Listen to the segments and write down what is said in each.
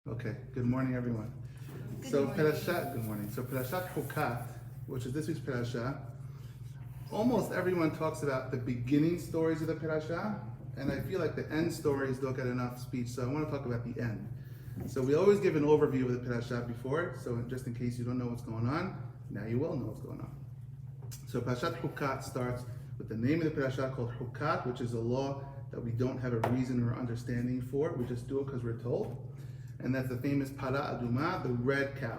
Okay, good morning, everyone. Parashat, good morning. So Parashat Chukat, which is this week's Parashat, almost everyone talks about the beginning stories of the Parashat, and I feel like the end stories don't get enough speech, so I want to talk about the end. So we always give an overview of the Parashat before, so just in case you don't know what's going on, now you will know what's going on. So Parashat Chukat starts with the name of the Parashat called Chukat, which is a law that we don't have a reason or understanding for, we just do it because we're told. And that's the famous Para Aduma, the red cow,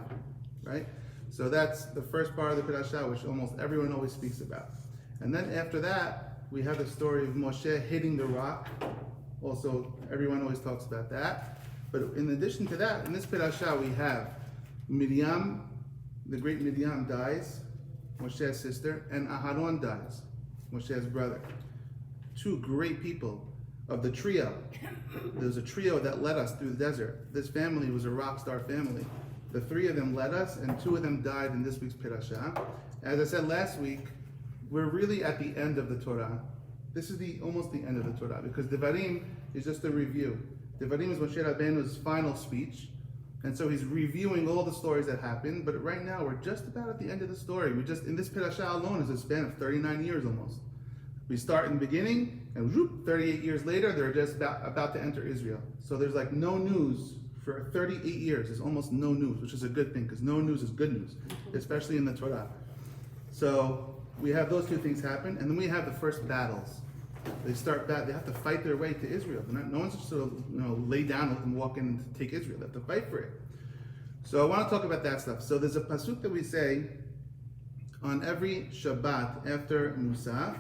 right? So that's the first part of the Parashat, which almost everyone always speaks about. And then after that, we have the story of Moshe hitting the rock. Also, everyone always talks about that. But in addition to that, in this Parashat, we have Miriam, the great Miriam dies, Moshe's sister, and Aharon dies, Moshe's brother. Two great people of the trio. There's a trio that led us through the desert. This family was a rock star family. The three of them led us, and two of them died in this week's Parashat. As I said last week, we're really at the end of the Torah. This is almost the end of the Torah, because Devarim is just a review. Devarim is Moshe Rabbeinu's final speech, and so he's reviewing all the stories that happened, but right now we're just about at the end of the story. In this Parashat alone is a span of 39 years almost. We start in the beginning, and whoop, 38 years later, they're just about to enter Israel. So there's like no news for 38 years. There's almost no news, which is a good thing, because no news is good news, especially in the Torah. So we have those two things happen, and then we have the first battles. They have to fight their way to Israel. No one's just sort of lay down and walk in and take Israel. They have to fight for it. So I want to talk about that stuff. So there's a pasuk that we say on every Shabbat after Musaf,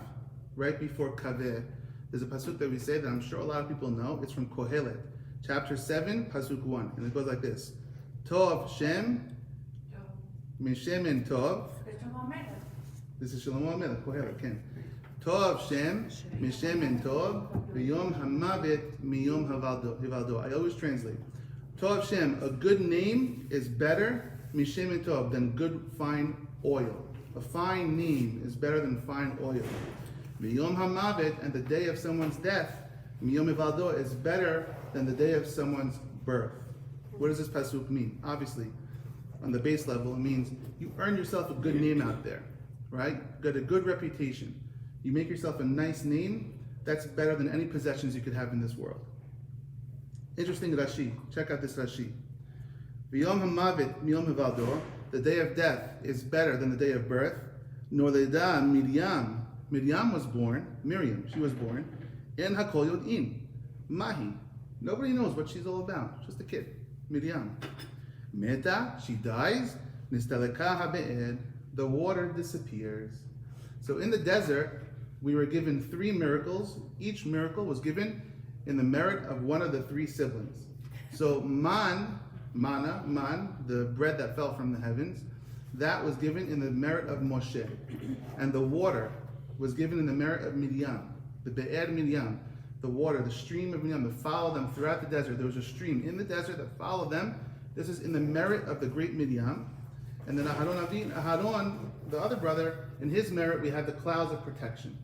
right before Kaveh. There's a pasuk that we say that I'm sure a lot of people know. It's from Kohelet, chapter 7, pasuk 1. And it goes like this. Tov Shem, Mishem Tov. This is Shlomo HaMelech, Kohelet, Ken. Tov Shem, Mishem Tov, V'yom Hamavet Miyom Hivaldo. I always translate. Tov Shem, a good name is better, Mishem Tov, than good fine oil. A fine name is better than fine oil. Miyom Hamavet, and the day of someone's death, Miyom Hivaldo, is better than the day of someone's birth. What does this pasuk mean? Obviously, on the base level, it means you earn yourself a good name out there, right? Got a good reputation. You make yourself a nice name, that's better than any possessions you could have in this world. Interesting Rashi. Check out this Rashi. V'yom Hamavet Miyom Hivaldo, the day of death is better than the day of birth. Noleda Miriam. Miriam was born, she was born, in Hakol Yod'im, Mahi. Nobody knows what she's all about, just a kid, Miriam. Meta, she dies, Nistaleka HaBe'ed, the water disappears. So in the desert, we were given 3 miracles. Each miracle was given in the merit of one of the 3 siblings. So manna, the bread that fell from the heavens, that was given in the merit of Moshe. And the water was given in the merit of Miriam, the Be'er Miriam, the water, the stream of Miriam that followed them throughout the desert. There was a stream in the desert that followed them. This is in the merit of the great Miriam. And then Aharon, the other brother, in his merit, we had the clouds of protection.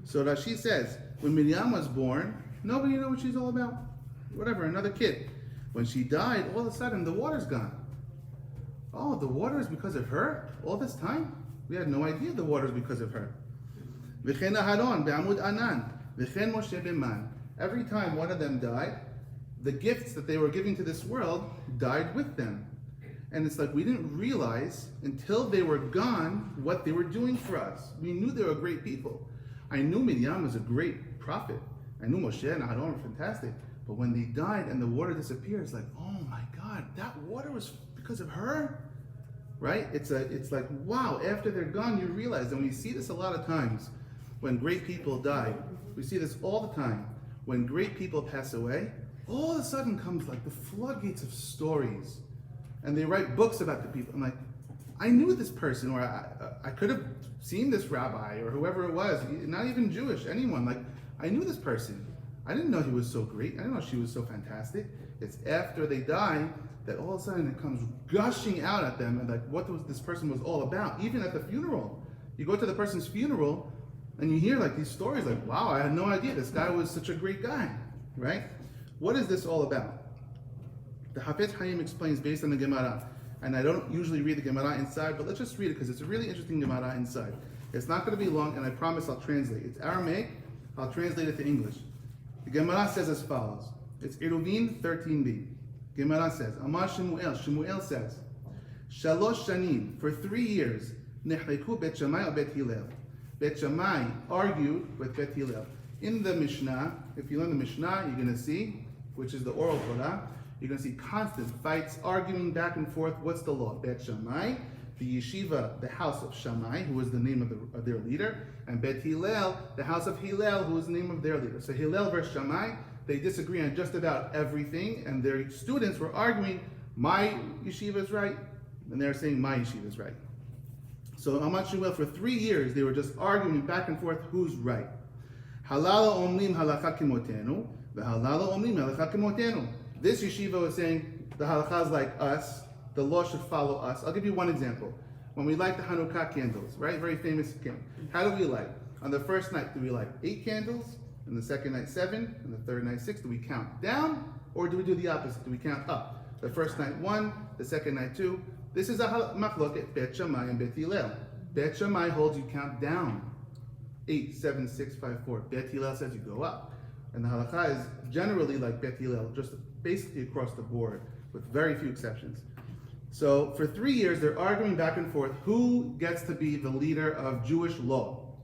So Rashi says, when Miriam was born, nobody knew what she's all about. Whatever, another kid. When she died, all of a sudden, the water's gone. Oh, the water is because of her? All this time? We had no idea the water is because of her. V'chen Aharon be'amud anan, v'chen Moshe b'man. Every time one of them died, the gifts that they were giving to this world died with them. And it's like we didn't realize until they were gone what they were doing for us. We knew they were great people. I knew Miriam was a great prophet. I knew Moshe and Aharon were fantastic. But when they died and the water disappeared, it's like, oh my God, that water was because of her? Right? It's like, wow, after they're gone, you realize, and we see this a lot of times, when great people die. We see this all the time. When great people pass away, all of a sudden comes like the floodgates of stories. And they write books about the people. I'm like, I knew this person, or I could have seen this rabbi, or whoever it was, not even Jewish, anyone. Like, I knew this person. I didn't know he was so great. I didn't know she was so fantastic. It's after they die that all of a sudden it comes gushing out at them, and like what this person was all about. Even at the funeral, you go to the person's funeral, and you hear like these stories, like, wow, I had no idea this guy was such a great guy, right? What is this all about? The Hafetz Haim explains based on the Gemara, and I don't usually read the Gemara inside, but let's just read it because it's a really interesting Gemara inside. It's not going to be long, and I promise I'll translate. It's Aramaic. I'll translate it to English. The Gemara says as follows. It's Eruvin 13b. Gemara says, Amar Shemuel says, Shalosh Shanim, for 3 years, Nehleku Bet Shammai or Bet Hillel. Bet Shammai argued with Bet Hillel. In the Mishnah, if you learn the Mishnah, you're going to see, which is the oral Torah, you're going to see constant fights, arguing back and forth. What's the law? Bet Shammai, the yeshiva, the house of Shammai, who was the name of their leader, and Bet Hillel, the house of Hillel, who was the name of their leader. So Hillel versus Shammai, they disagree on just about everything, and their students were arguing, my yeshiva is right, and they're saying my yeshiva is right. So Amar Shemuel, for 3 years, they were just arguing back and forth who's right. Halala omlim halakha kimotenu, v'halala omlim halakha kimotenu. This yeshiva was saying the halakha is like us, the law should follow us. I'll give you one example. When we light the Hanukkah candles, right? Very famous candle. How do we light? On the first night, do we light 8 candles? And the second night 7, and the third night 6. Do we count down, or do we do the opposite? Do we count up? The first night 1, the second night 2. This is a machloket Bet Shammai and Bet Hillel. Bet Shammai holds you count down. 8, 7, 6, 5, 4. Bet Hillel says you go up. And the halakha is generally like Bet Hillel, just basically across the board, with very few exceptions. So for 3 years, they're arguing back and forth who gets to be the leader of Jewish law.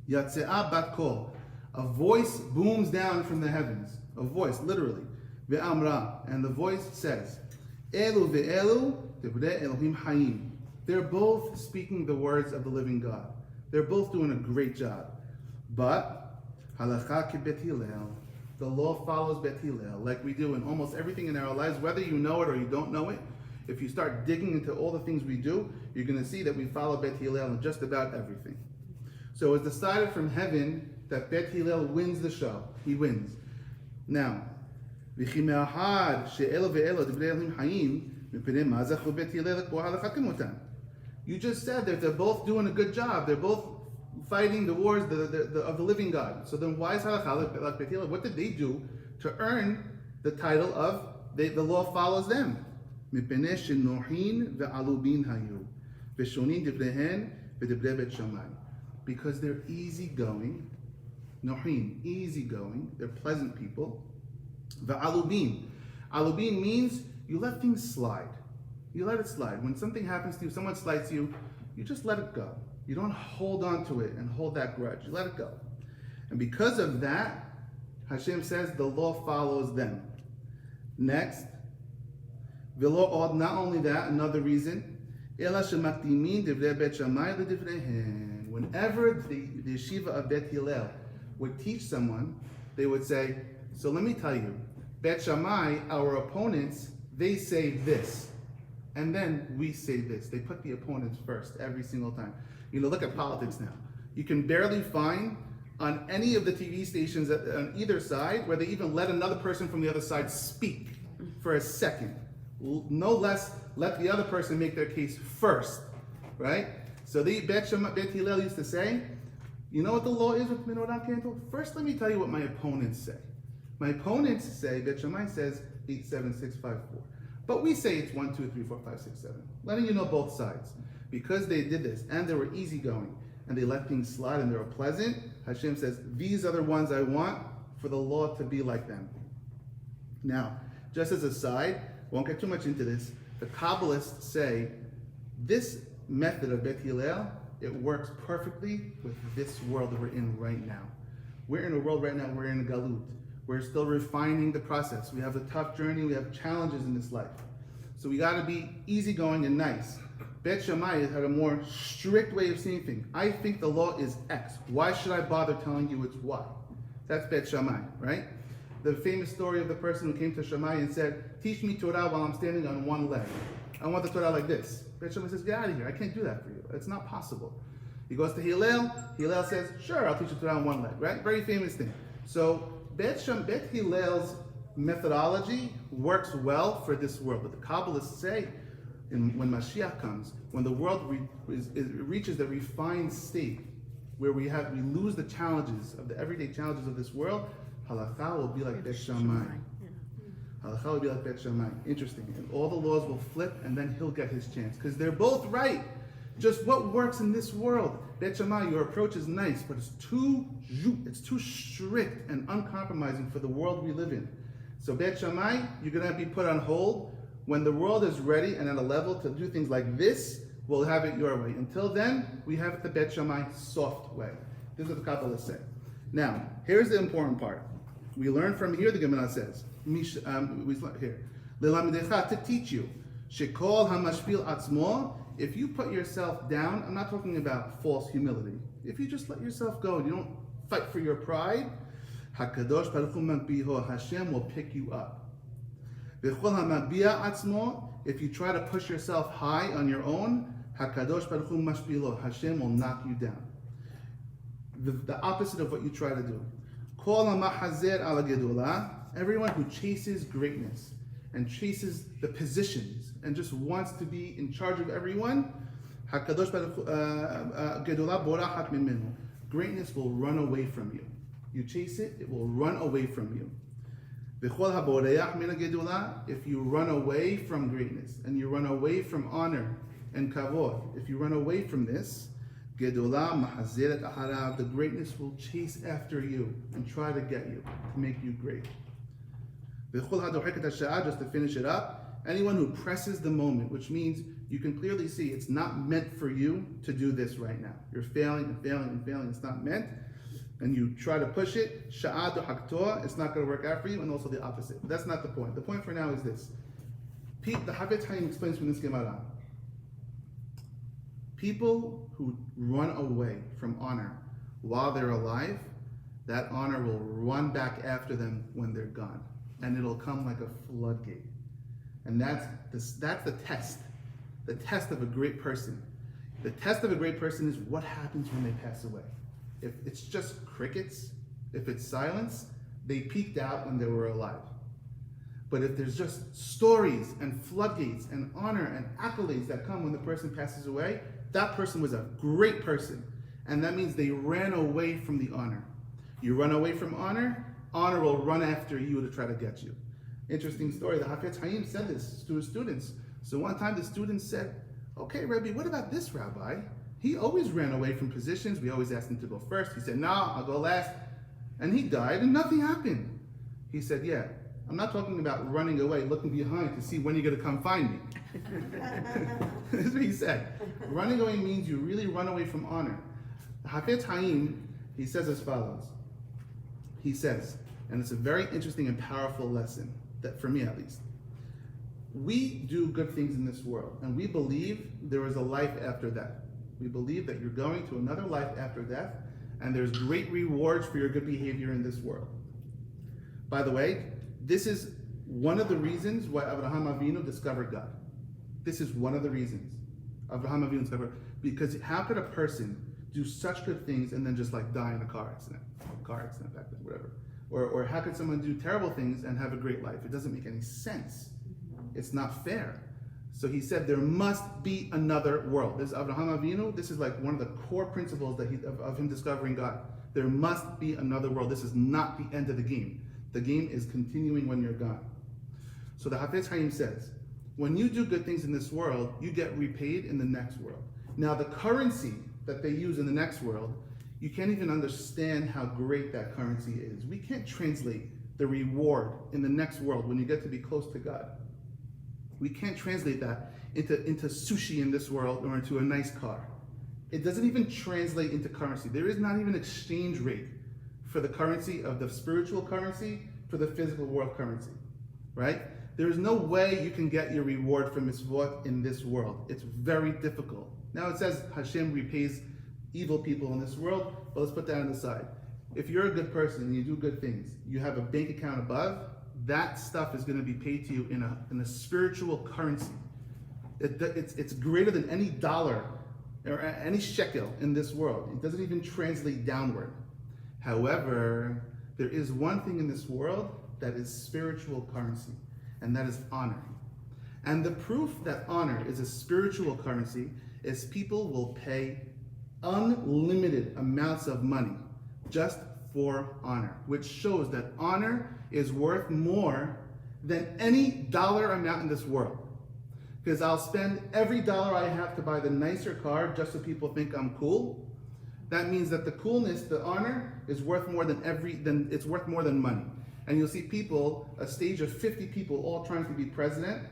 Yatse'ah bat kol. A voice booms down from the heavens. A voice, literally. Ve'amra. And the voice says, Elu ve'elu divrei Elohim hayim. They're both speaking the words of the living God. They're both doing a great job. But, halakha ki Bet Hillel. The law follows Bet Hillel, like we do in almost everything in our lives, whether you know it or you don't know it. If you start digging into all the things we do, you're going to see that we follow Bet Hillel in just about everything. So it's decided from heaven that Bet Hillel wins the show. He wins. Now, you just said that they're both doing a good job. They're both fighting the wars of the living God. So then why is halakha like Bet Hillel? What did they do to earn the title of the law follows them? Because they're easygoing. Nohin, easygoing. They're pleasant people. Va'alubin. Alubin means you let things slide. You let it slide. When something happens to you, someone slights you, you just let it go. You don't hold on to it and hold that grudge. You let it go. And because of that, Hashem says the law follows them. Next, not only that, another reason, whenever the yeshiva of Bet Hillel would teach someone, they would say, so let me tell you, Bet Shammai, our opponents, they say this. And then we say this. They put the opponents first every single time. You know, look at politics now. You can barely find on any of the TV stations on either side where they even let another person from the other side speak for a second. No less, let the other person make their case first, right? So the Bet Hillel used to say, you know what the law is with menorah candle? First, let me tell you what my opponents say. My opponents say, Bet Shammai says 8, 7, 6, 5, 4. But we say it's 1, 2, 3, 4, 5, 6, 7. Letting you know both sides. Because they did this, and they were easygoing, and they let things slide, and they were pleasant, Hashem says, these are the ones I want for the law to be like them. Now, just as a side, won't get too much into this, the Kabbalists say, this method of Bet Hillel, it works perfectly with this world that we're in right now. We're in a world right now, we're in a galut. We're still refining the process. We have a tough journey, we have challenges in this life. So we gotta be easygoing and nice. Bet Shammai had a more strict way of seeing things. I think the law is X. Why should I bother telling you it's Y? That's Bet Shammai, right? The famous story of the person who came to Shammai and said, teach me Torah while I'm standing on one leg. I want the Torah like this. Bet Shammai says, get out of here. I can't do that for you. It's not possible. He goes to Hillel. Hillel says, sure, I'll teach you Torah on one leg, right? Very famous thing. So Bet Hillel's methodology works well for this world. But the Kabbalists say, when Mashiach comes, when the world reaches the refined state where we lose the challenges of the everyday challenges of this world, halakha will be like Bet Shammai. Halacha will be like Bet Shammai. Interesting. And all the laws will flip, and then he'll get his chance. Because they're both right. Just what works in this world? Bet Shammai, your approach is nice, but it's too strict and uncompromising for the world we live in. So Bet Shammai, you're going to be put on hold. When the world is ready and at a level to do things like this, we'll have it your way. Until then, we have it the Bet Shammai soft way. This is what the Kabbalah said. Now, here's the important part. We learn from here, the Gemara says, here, to teach you, Shekol hamashpil atzmo, if you put yourself down, I'm not talking about false humility. If you just let yourself go, you don't fight for your pride, HaKadosh Baruch Hu Magbiho, Hashem will pick you up. V'chol hamagbiya atzmo, if you try to push yourself high on your own, HaKadosh Baruch Hu Mashpilo, Hashem will knock you down. The opposite of what you try to do. Kol hamahazer ala gedula, everyone who chases greatness and chases the positions and just wants to be in charge of everyone, HaKadosh Baruch Hu gedula borachat mimenu, greatness will run away from you. You chase it, it will run away from you. V'chol haboreach min gedula, if you run away from greatness and you run away from honor and kavod, if you run away from this, Gedolah mahazeret aharav, the greatness will chase after you and try to get you, to make you great. V'chol hadocheket hasha'ah, just to finish it up, anyone who presses the moment, which means you can clearly see it's not meant for you to do this right now. You're failing and failing and failing, it's not meant, and you try to push it, sha'ah dohaktoah, it's not going to work out for you, and also the opposite. But that's not the point. The point for now is this. The Havetz Chaim explains from this Gemara. People who run away from honor while they're alive, that honor will run back after them when they're gone. And it'll come like a floodgate. And that's the test. The test of a great person. The test of a great person is what happens when they pass away. If it's just crickets, if it's silence, they peaked out when they were alive. But if there's just stories and floodgates and honor and accolades that come when the person passes away, that person was a great person. And that means they ran away from the honor. You run away from honor, honor will run after you to try to get you. Interesting story. The Havetz Chaim said this to his students. So one time the students said, okay, Rebbe, what about this rabbi? He always ran away from positions. We always asked him to go first. He said, no, I'll go last. And he died and nothing happened. He said, yeah, I'm not talking about running away, looking behind to see when you're going to come find me. This is what he said. Running away means you really run away from honor. The Havetz Chaim, he says as follows. He says, and it's a very interesting and powerful lesson, that for me at least. We do good things in this world, and we believe there is a life after death. We believe that you're going to another life after death, and there's great rewards for your good behavior in this world. By the way, this is one of the reasons why Avraham Avinu discovered God. This is one of the reasons Avraham Avinu discovered, because how could a person do such good things and then just like die in a car accident back then, whatever. Or how could someone do terrible things and have a great life? It doesn't make any sense. It's not fair. So he said there must be another world. This is Avraham Avinu. This is like one of the core principles that of him discovering God. There must be another world. This is not the end of the game. The game is continuing when you're gone. So the Havetz Chaim says, when you do good things in this world, you get repaid in the next world. Now the currency that they use in the next world, you can't even understand how great that currency is. We can't translate the reward in the next world when you get to be close to God. We can't translate that into sushi in this world or into a nice car. It doesn't even translate into currency. There is not even exchange rate for the currency of the spiritual currency for the physical world currency, right? There is no way you can get your reward for mitzvot in this world. It's very difficult. Now it says Hashem repays evil people in this world, but let's put that on the side. If you're a good person and you do good things, you have a bank account above, that stuff is going to be paid to you in a spiritual currency. It's greater than any dollar or any shekel in this world. It doesn't even translate downward. However, there is one thing in this world that is spiritual currency, and that is honor. And the proof that honor is a spiritual currency is people will pay unlimited amounts of money just for honor, which shows that honor is worth more than any dollar amount in this world. Because I'll spend every dollar I have to buy the nicer car just so people think I'm cool. That means that the coolness, the honor, is worth more than it's worth more than money. And you'll see people, a stage of 50 people all trying to be president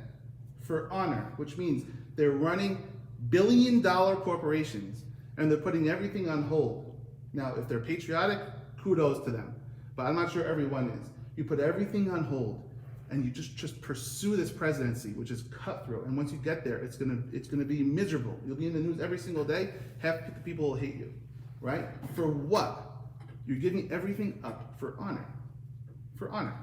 for honor, which means they're running billion-dollar corporations and they're putting everything on hold. Now, if they're patriotic, kudos to them. But I'm not sure everyone is. You put everything on hold and you just pursue this presidency, which is cutthroat. And once you get there, it's gonna be miserable. You'll be in the news every single day. Half the people will hate you, right? For what? You're giving everything up for honor. For honor.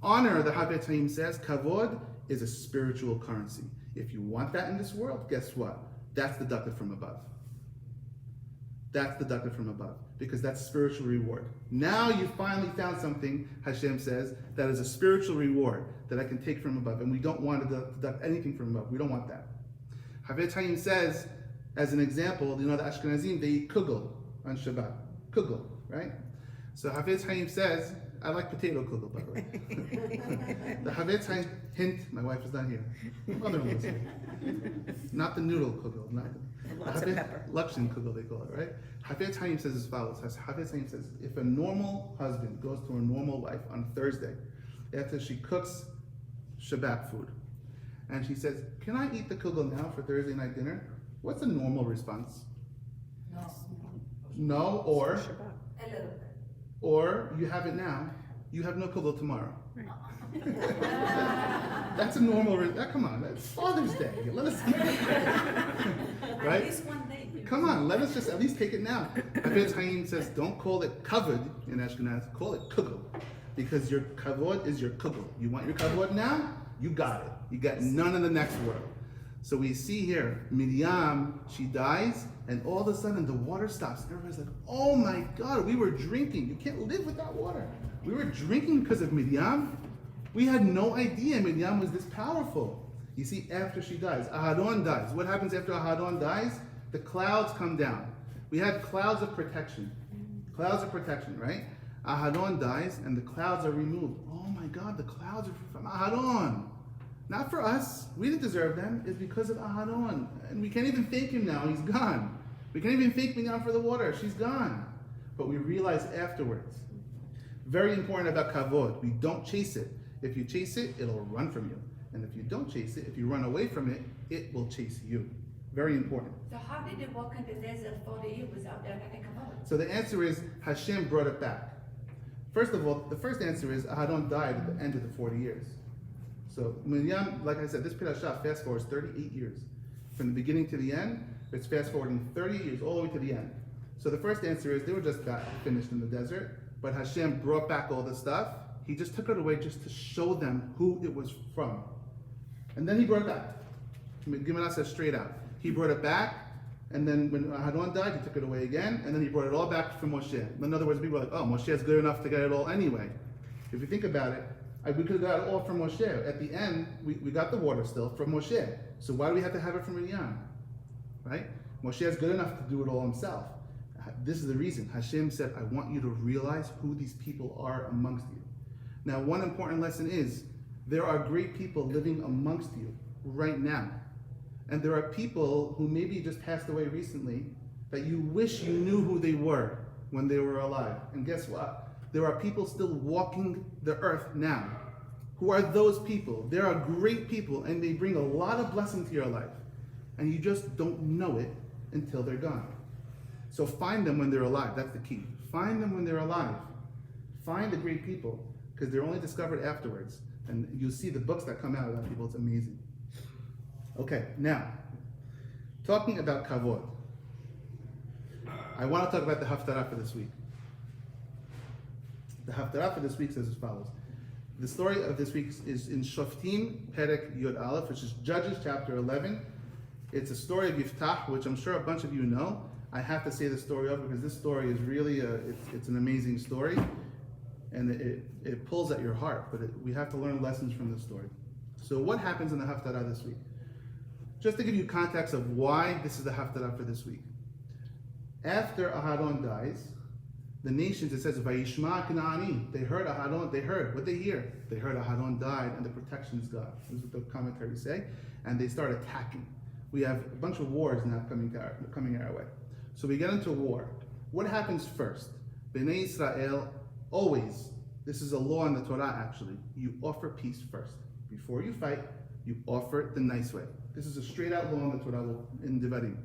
Honor, the Havetz Haim says, kavod is a spiritual currency. If you want that in this world, guess what? That's deducted from above. That's deducted from above, because that's spiritual reward. Now you finally found something, Hashem says, that is a spiritual reward that I can take from above, and we don't want to deduct anything from above. We don't want that. Havetz Haim says, as an example, you know, the Ashkenazim, they eat kugel on Shabbat. Kugel, right? So Havetz Haim says, I like potato kugel, by the way. The Havetz Haim, hint, my wife is not here. Mother-in-law's here. Not the noodle kugel, not lots of pepper. Lakshin kugel, they call it, right? Havetz Haim says as follows. Havetz Haim says, if a normal husband goes to a normal wife on Thursday, after she cooks Shabbat food, and she says, can I eat the kugel now for Thursday night dinner? What's a normal response? No. No, or A little bit. or you have it now, you have no kugel tomorrow. That's a normal, come on, that's Father's Day. Let us eat it. Right? At least one day. Come on, let us just at least take it now. Havetz Haim says, don't call it kavod in Ashkenaz, call it kugel. Because your kavod is your kugel. You want your kavod now? You got it. You got none in the next world. So we see here, Miriam, she dies, and all of a sudden the water stops. Everybody's like, oh my God, we were drinking. You can't live without water. We were drinking because of Miriam. We had no idea Miriam was this powerful. You see, after she dies, Aharon dies. What happens after Aharon dies? The clouds come down. We had clouds of protection. Clouds of protection, right? Aharon dies, and the clouds are removed. Oh my God, the clouds are from Aharon. Not for us. We didn't deserve them. It's because of Aharon. And we can't even thank him now. He's gone. We can't even thank Miriam for the water. She's gone. But we realize afterwards. Very important about kavod. We don't chase it. If you chase it, it'll run from you. And if you don't chase it, if you run away from it, it will chase you. Very important. So how did they walk in the desert 40 years without that having come out? So the answer is Hashem brought it back. First of all, the first answer is Aharon died at the end of the 40 years. So Miriam, like I said, this Parashat fast forwards 38 years. From the beginning to the end, it's fast forwarding 30 years all the way to the end. So the first answer is they were just got finished in the desert, but Hashem brought back all the stuff. He just took it away just to show them who it was from. And then he brought it back. Gemara says straight out. He brought it back, and then when Aharon died, he took it away again, and then he brought it all back from Moshe. In other words, people are like, oh, Moshe is good enough to get it all anyway. If you think about it, we could have got it all from Moshe. At the end, we got the water still from Moshe. So why do we have to have it from Miriam? Right? Moshe is good enough to do it all himself. This is the reason. Hashem said, I want you to realize who these people are amongst you. Now, one important lesson is, there are great people living amongst you right now. And there are people who maybe just passed away recently that you wish you knew who they were when they were alive. And guess what? There are people still walking the earth now. Who are those people? There are great people, and they bring a lot of blessing to your life. And you just don't know it until they're gone. So find them when they're alive. That's the key. Find them when they're alive. Find the great people, because they're only discovered afterwards. And you'll see the books that come out about people. It's amazing. Okay, now, talking about kavod. I want to talk about the haftarah for this week. The haftarah for this week says as follows. The story of this week is in Shoftim Perek Yod Aleph, which is Judges chapter 11. It's a story of Yiftach, which I'm sure a bunch of you know. I have to say the story of because this story is really it's an amazing story, and it pulls at your heart. But we have to learn lessons from this story. So what happens in the haftarah this week? Just to give you context of why this is the haftarah for this week. After Aharon dies, The nations, it says, Vayishma Kanaani. They heard Aharon. They heard. What they hear? They heard Aharon died and the protection is God. This is what the commentaries say. And they start attacking. We have a bunch of wars now coming our way. So we get into war. What happens first? Bnei Israel, always, this is a law in the Torah actually, you offer peace first. Before you fight, you offer it the nice way. This is a straight out law in the Torah in Devarim.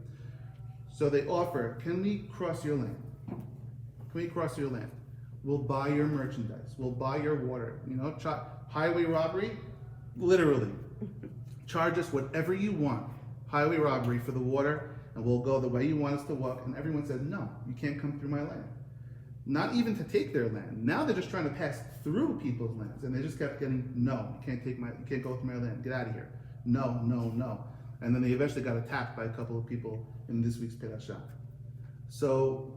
So they offer, can we cross your land? Can we cross your land? We'll buy your merchandise. We'll buy your water. Highway robbery, literally. Charge us whatever you want. Highway robbery for the water, and we'll go the way you want us to walk. And everyone said, no, you can't come through my land. Not even to take their land. Now they're just trying to pass through people's lands, and they just kept getting, no, you can't go through my land. Get out of here. No, no, no. And then they eventually got attacked by a couple of people in this week's Parashat. So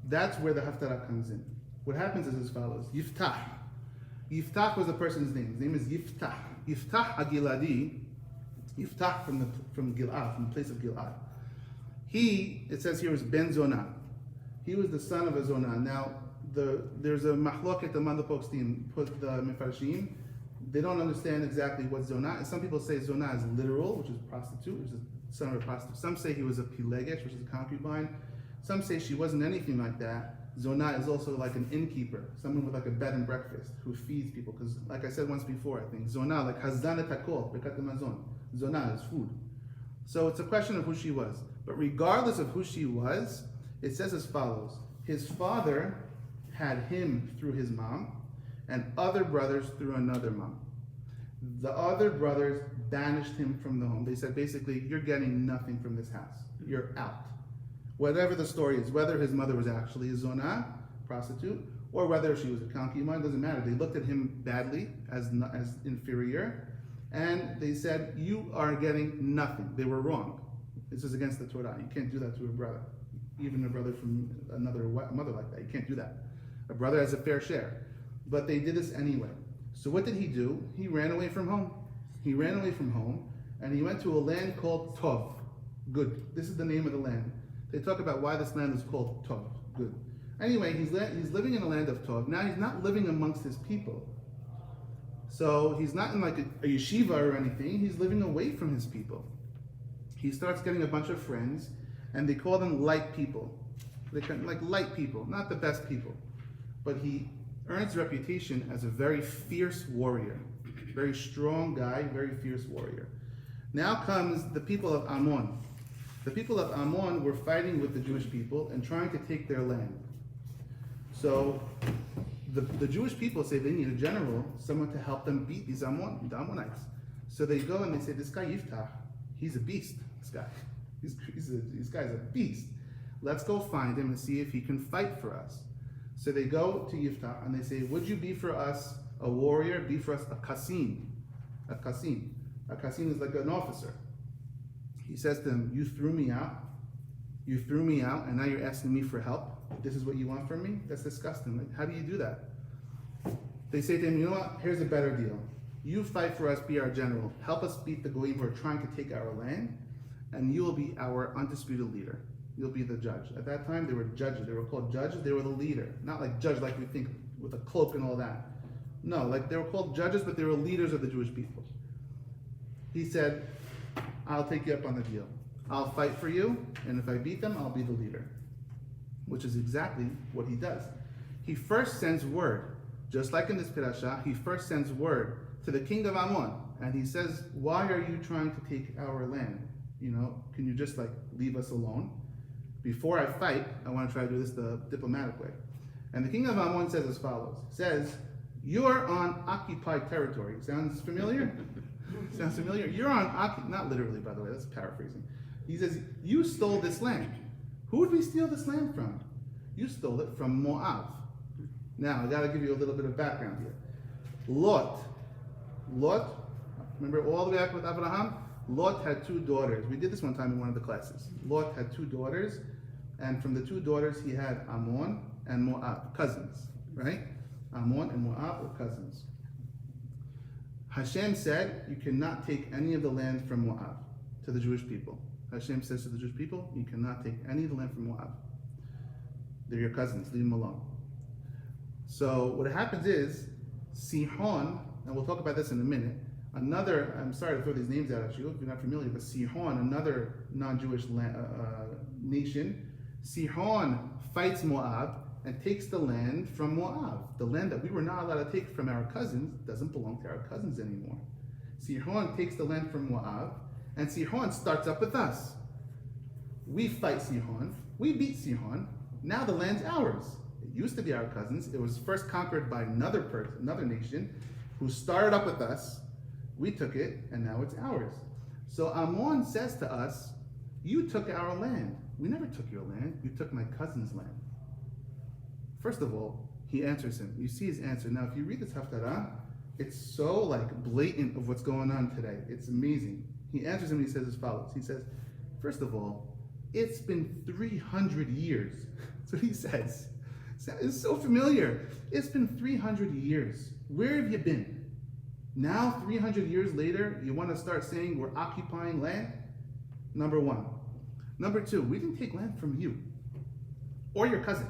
that's where the Haftarah comes in. What happens is as follows. Yiftach. Yiftach was the person's name. His name is Yiftach. Yiftach HaGiladi. Yiftach from Gilad, from the place of Gilad. He, it says here, was Ben Zonah. He was the son of a Zonah. Now, there's a mahloket among the folks put the Mefarshim. They don't understand exactly what Zonah is. Some people say Zonah is literal, which is prostitute, which is the son of a prostitute. Some say he was a pilegesh, which is a concubine. Some say she wasn't anything like that. Zonah is also like an innkeeper, someone with like a bed and breakfast who feeds people. Because, like I said once before, I think Zonah, like Hazan etakol, bekat mazon. Zonah is food. So it's a question of who she was. But regardless of who she was, it says as follows. His father had him through his mom, and other brothers through another mom. The other brothers banished him from the home. They said, basically, you're getting nothing from this house. You're out. Whatever the story is, whether his mother was actually a zonah, prostitute, or whether she was a concubine, doesn't matter. They looked at him badly as inferior, and they said, you are getting nothing. They were wrong. This is against the Torah. You can't do that to a brother. Even a brother from another mother like that. You can't do that. A brother has a fair share. But they did this anyway. So what did he do? He ran away from home. He ran away from home, and he went to a land called Tov. Good. This is the name of the land. They talk about why this land is called Tov. Good. Anyway, he's living in the land of Tov. Now he's not living amongst his people. So he's not in like a yeshiva or anything. He's living away from his people. He starts getting a bunch of friends, and they call them light people. Like light people, not the best people. But he earns a reputation as a very fierce warrior. Very strong guy, very fierce warrior. Now comes the people of Ammon. The people of Ammon were fighting with the Jewish people and trying to take their land. So the Jewish people say they need a general, someone to help them beat the Ammonites. So they go and they say, this guy Yiftach, he's a beast, this guy. This guy's a beast. Let's go find him and see if he can fight for us. So they go to Yiftach and they say, would you be for us a warrior, be for us a qasim? A qasim. A qasim is like an officer. He says to them, you threw me out, and now you're asking me for help? This is what you want from me? That's disgusting. Like, how do you do that? They say to him, you know what, here's a better deal. You fight for us, be our general. Help us beat the Goyim who are trying to take our land, and you will be our undisputed leader. You'll be the judge. At that time, they were judges. They were called judges. They were the leader. Not like judge like we think with a cloak and all that. No, like they were called judges, but they were leaders of the Jewish people. He said, I'll take you up on the deal. I'll fight for you, and if I beat them, I'll be the leader. Which is exactly what he does. He first sends word, just like in this Parashat, he first sends word to the king of Ammon, and he says, why are you trying to take our land? Can you just like leave us alone? Before I fight, I want to try to do this the diplomatic way. And the king of Ammon says as follows. Says, you're on occupied territory. Sounds familiar? Sounds familiar? You're on not literally, by the way, that's paraphrasing. He says, you stole this land. Who did we steal this land from? You stole it from Moab. Now, I got to give you a little bit of background here. Lot, remember all the way back with Abraham? Lot had two daughters. We did this one time in one of the classes. Lot had two daughters, and from the two daughters, he had Ammon and Moab, cousins, right? Ammon and Moab were cousins. Hashem said, you cannot take any of the land from Moab to the Jewish people. Hashem says to the Jewish people, you cannot take any of the land from Moab. They're your cousins. Leave them alone. So what happens is, Sihon, and we'll talk about this in a minute, I'm sorry to throw these names out at you if you're not familiar, but Sihon, another non-Jewish nation, Sihon fights Moab and takes the land from Moab. The land that we were not allowed to take from our cousins doesn't belong to our cousins anymore. Sihon takes the land from Moab, and Sihon starts up with us. We fight Sihon, we beat Sihon, now the land's ours. It used to be our cousins. It was first conquered by another nation who started up with us. We took it, and now it's ours. So Ammon says to us, you took our land. We never took your land. You took my cousin's land. First of all, he answers him. You see his answer. Now, if you read this Haftarah, it's so blatant of what's going on today. It's amazing. He answers him and he says as follows. He says, first of all, it's been 300 years. That's what he says. It's so familiar. It's been 300 years. Where have you been? Now, 300 years later, you want to start saying we're occupying land? Number one. Number two, we didn't take land from you or your cousin.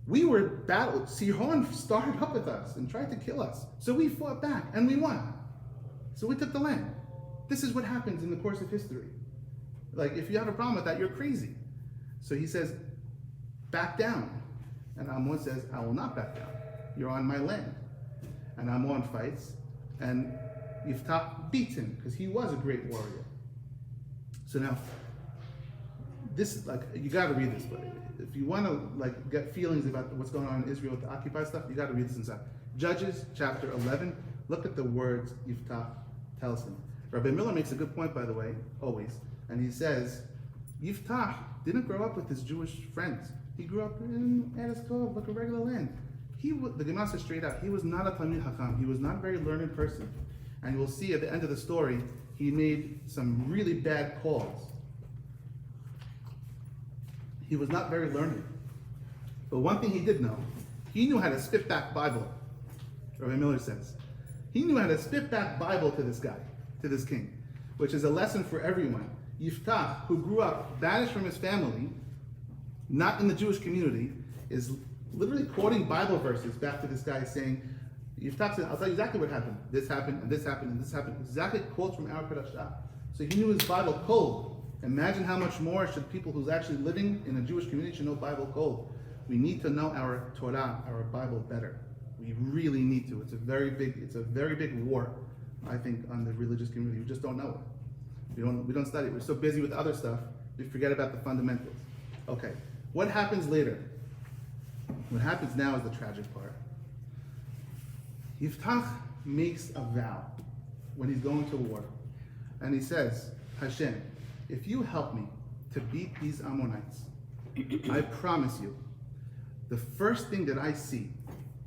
We were battled. Sihon started up with us and tried to kill us. So we fought back and we won. So we took the land. This is what happens in the course of history. If you have a problem with that, you're crazy. So he says, back down. And Ammon says, I will not back down. You're on my land. And Ammon fights, and Yiftach beats him because he was a great warrior. So now, this is you got to read this, but if you want to get feelings about what's going on in Israel with the occupied stuff, you got to read this inside. Judges chapter 11. Look at the words Yiftach tells him. Rabbi Miller makes a good point, by the way, always, and he says Yiftach didn't grow up with his Jewish friends. He grew up in Eretz Tov, a regular land. The Gemara says straight out, he was not a Talmid Chacham. He was not a very learned person. And you'll see at the end of the story, he made some really bad calls. He was not very learned. But one thing he did know, he knew how to spit back Bible, Rabbi Miller says. He knew how to spit back Bible to this guy, to this king, which is a lesson for everyone. Yiftach, who grew up banished from his family, not in the Jewish community, is literally quoting Bible verses back to this guy saying, Yiftach said, I'll tell you exactly what happened. This happened, and this happened, and this happened. Exactly quotes from our Parashat. So he knew his Bible cold. Imagine how much more should people who's actually living in a Jewish community should know Bible cold. We need to know our Torah, our Bible better. We really need to. It's a very big war, I think, on the religious community. We just don't know it. We don't study it. We're so busy with other stuff, we forget about the fundamentals. Okay, what happens later? What happens now is the tragic part. Yiftach makes a vow when he's going to war. And he says, Hashem, if you help me to beat these Ammonites, I promise you, the first thing that I see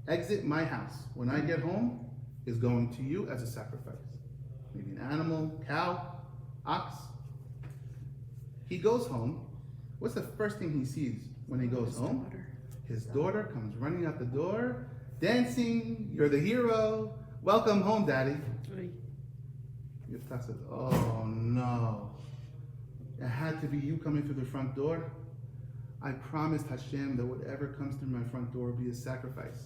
exit my house when I get home is going to you as a sacrifice. Maybe an animal, cow, ox. He goes home. What's the first thing he sees when he goes home? His daughter comes running out the door, dancing, you're the hero, welcome home, daddy. Yiftach says, oh no, it had to be you coming through the front door. I promised Hashem that whatever comes through my front door will be a sacrifice.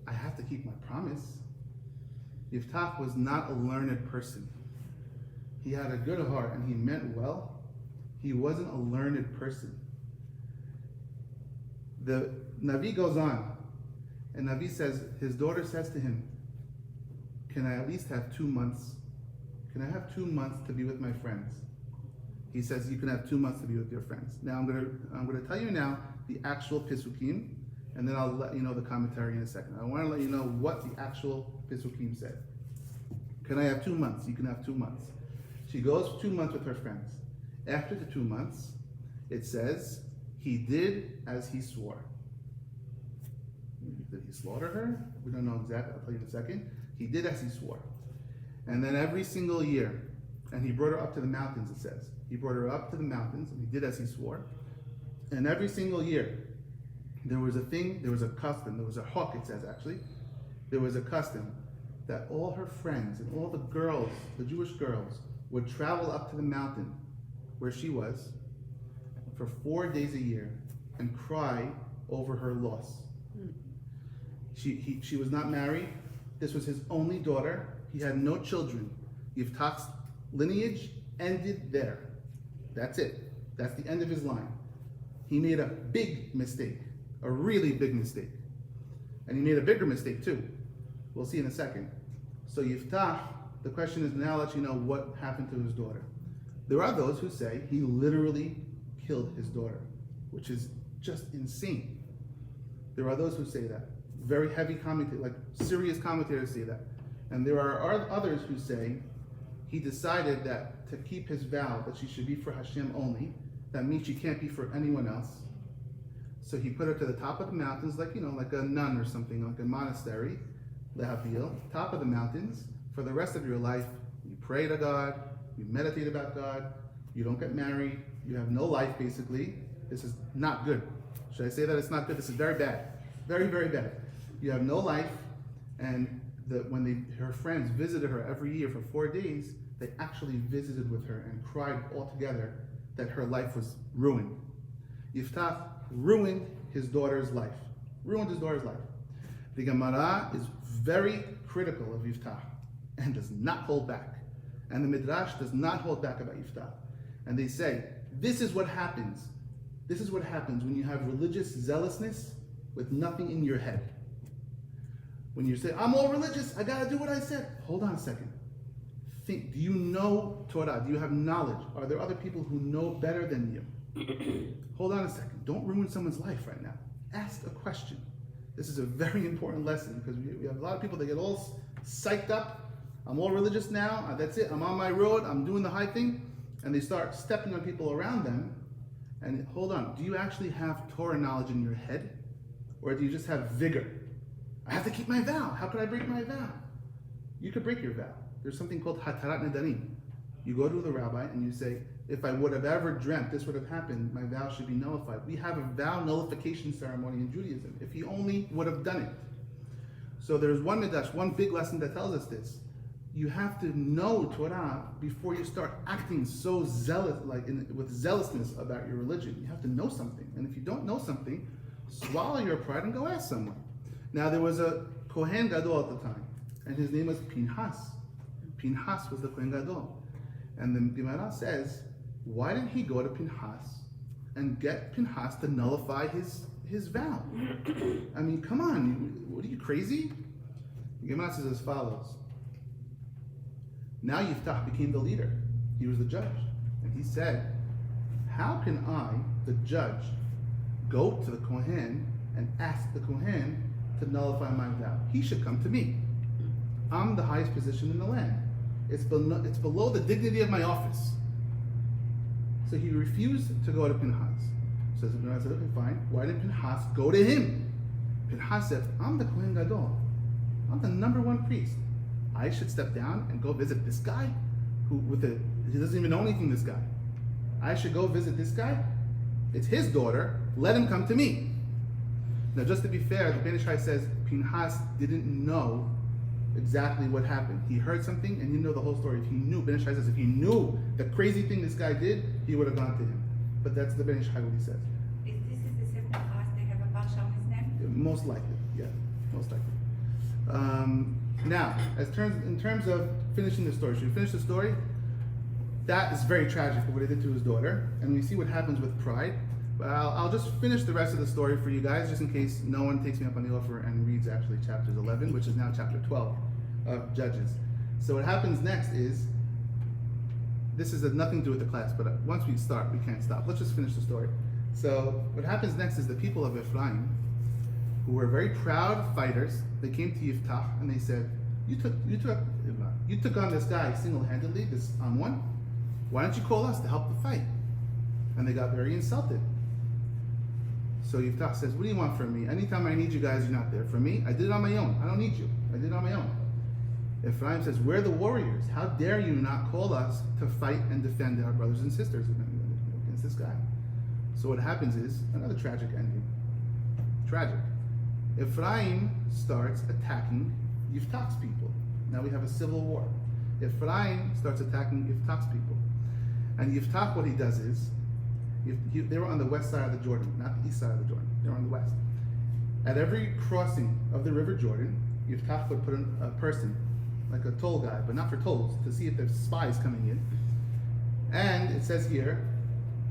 I have to keep my promise. Yiftach was not a learned person. He had a good heart and he meant well. He wasn't a learned person. The Navi goes on, and Navi says, his daughter says to him, can I at least have 2 months? Can I have 2 months to be with my friends? He says, you can have 2 months to be with your friends. Now I'm gonna tell you now the actual Pisukim, and then I'll let you know the commentary in a second. I want to let you know what the actual Pisukim said. Can I have 2 months? You can have 2 months. She goes 2 months with her friends. After the 2 months, it says, he did as he swore. Did he slaughter her? We don't know exactly. I'll tell you in a second. He did as he swore. And then every single year, and he brought her up to the mountains, it says. He brought her up to the mountains, and he did as he swore. And every single year, there was a custom, there was a hawk, it says actually. There was a custom that all her friends and all the girls, the Jewish girls, would travel up to the mountain where she was for 4 days a year, and cry over her loss. She was not married. This was his only daughter. He had no children. Yiftach's lineage ended there. That's it. That's the end of his line. He made a big mistake, a really big mistake. And he made a bigger mistake too. We'll see in a second. So Yiftach, the question is now, I'll let you know what happened to his daughter. There are those who say he literally killed his daughter, which is just insane. There are those who say that. Very heavy commentators, like serious commentators say that. And there are others who say he decided that to keep his vow that she should be for Hashem only, that means she can't be for anyone else. So he put her to the top of the mountains, like a nun or something, like a monastery, Lehavil, top of the mountains. For the rest of your life, you pray to God, you meditate about God, you don't get married, you have no life basically. This is not good. Should I say that it's not good? This is very bad. Very, very bad. You have no life, and when her friends visited her every year for 4 days, they actually visited with her and cried all together that her life was ruined. Yiftach ruined his daughter's life. Ruined his daughter's life. The Gemara is very critical of Yiftach and does not hold back. And the Midrash does not hold back about Yiftach. And they say, this is what happens. This is what happens when you have religious zealousness with nothing in your head. When you say, I'm all religious, I gotta do what I said. Hold on a second. Think, do you know Torah? Do you have knowledge? Are there other people who know better than you? Hold on a second. Don't ruin someone's life right now. Ask a question. This is a very important lesson because we have a lot of people that get all psyched up. I'm all religious now. That's it. I'm on my road. I'm doing the high thing. And they start stepping on people around them. And hold on. Do you actually have Torah knowledge in your head? Or do you just have vigor? I have to keep my vow. How could I break my vow? You could break your vow. There's something called Hatarat Nedarim. You go to the rabbi and you say, if I would have ever dreamt this would have happened, my vow should be nullified. We have a vow nullification ceremony in Judaism. If he only would have done it. So there's one midrash, one big lesson that tells us this. You have to know Torah before you start acting so zealous, with zealousness about your religion. You have to know something. And if you don't know something, swallow your pride and go ask someone. Now there was a Kohen Gadol at the time, and his name was Pinhas. Pinhas was the Kohen Gadol. And the Gemara says, why didn't he go to Pinhas and get Pinhas to nullify his vow? I mean, come on, what are you, crazy? The Gemara says as follows. Now Yiftach became the leader. He was the judge. And he said, how can I, the judge, go to the Kohen and ask the Kohen to nullify my vow? He should come to me. I'm the highest position in the land. It's below the dignity of my office. So he refused to go to Pinhas. So the Gemara said, okay, fine. Why didn't Pinhas go to him? Pinhas said, I'm the Kohen Gadol. I'm the #1 priest. I should step down and go visit this guy he doesn't even know anything, this guy. I should go visit this guy? It's his daughter. Let him come to me. Now, just to be fair, the Ben Ish Chai says Pinhas didn't know exactly what happened. He heard something and he didn't know the whole story. If he knew, Ben Ish Chai says, if he knew the crazy thing this guy did, he would have gone to him. But that's the Ben Ish Chai what he says. This is the same Pinhas, they have a parsha on his name? Most likely, yeah, most likely. Now, in terms of finishing the story, should we finish the story? That is very tragic, what he did to his daughter, and we see what happens with pride. But I'll just finish the rest of the story for you guys, just in case no one takes me up on the offer and reads actually chapters 11, which is now chapter 12 of Judges. So what happens next is, this has nothing to do with the class, but once we start, we can't stop. Let's just finish the story. So what happens next is the people of Ephraim, who were very proud fighters, they came to Yiftach and they said, you took on this guy single-handedly, this Ammon. Why don't you call us to help the fight? And they got very insulted. So Yiftach says, what do you want from me? Anytime I need you guys, you're not there. For me, I did it on my own. I don't need you. I did it on my own. Ephraim says, we're the warriors. How dare you not call us to fight and defend our brothers and sisters against this guy? So what happens is, another tragic ending. Tragic. Ephraim starts attacking Yiftach's people. Now we have a civil war. Ephraim starts attacking Yiftach's people. And Yiftach, what he does is, They were on the west side of the Jordan, not the east side of the Jordan. They were on the west. At every crossing of the River Jordan, Yiftach would put a person, like a toll guy, but not for tolls, to see if there's spies coming in. And it says here,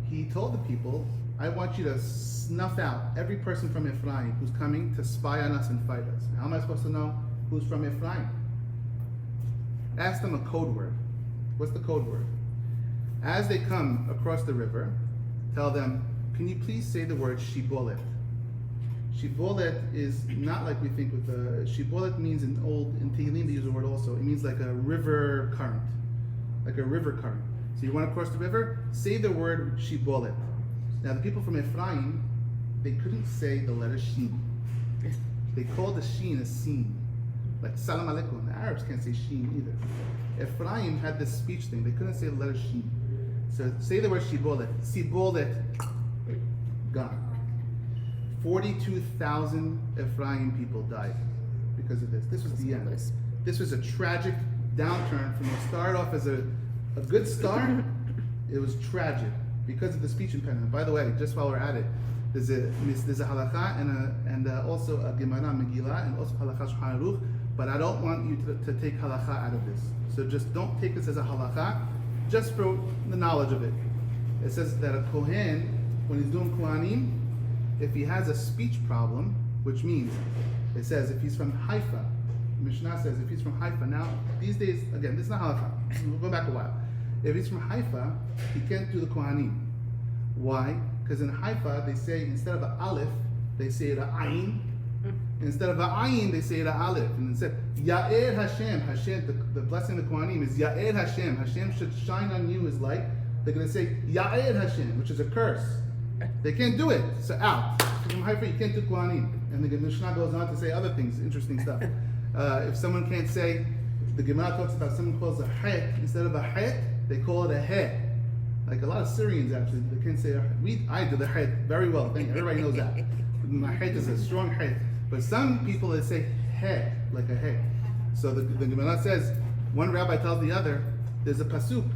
he told the people, I want you to snuff out every person from Ephraim who's coming to spy on us and fight us. How am I supposed to know who's from Ephraim? Ask them a code word. What's the code word? As they come across the river, tell them, can you please say the word shibolet? Shibolet is not like we think with the, shibolet means in Tehillim they use the word also. It means like a river current. Like a river current. So you want to cross the river? Say the word shibolet. Now the people from Ephraim, they couldn't say the letter shin. They called the shin a sin. Like salam alaikum. The Arabs can't say shin either. Ephraim had this speech thing. They couldn't say the letter shin. So say the word shibolet. Sibolet. Gone. 42,000 Ephraim people died because of this. This was the end. This was a tragic downturn from what started off as a good start. It was tragic because of the speech impediment. By the way, just while we're at it, there's a halakha and also a Gemara Megillah and also halakha Shulchan Aruch. But I don't want you to take halakha out of this. So just don't take this as a halakha, just for the knowledge of it. It says that a kohen, when he's doing kohanim, if he has a speech problem, which means, it says if he's from Haifa, Mishnah says if he's from Haifa, now these days, again, this is not halakha, we'll go back a while. If he's from Haifa, he can't do the kohanim. Why? Because in Haifa, they say instead of an aleph, they say it a ayin. Instead of a ayin, they say it a aleph. And instead, Ya'er Hashem, the blessing of the kohanim is Ya'er Hashem. Hashem should shine on you his light. They're going to say Ya'er Hashem, which is a curse. They can't do it. So out. From Haifa, you can't do kohanim. And the Mishnah goes on to say other things, interesting stuff. If someone can't say, the Gemara talks about someone calls a het, instead of a het, they call it a het. Like a lot of Syrians actually, they can't say, I do the het very well. Everybody knows that. My het is a strong het. But some people, they say het, like a het. So the Gemara says, one rabbi tells the other, there's a pasuk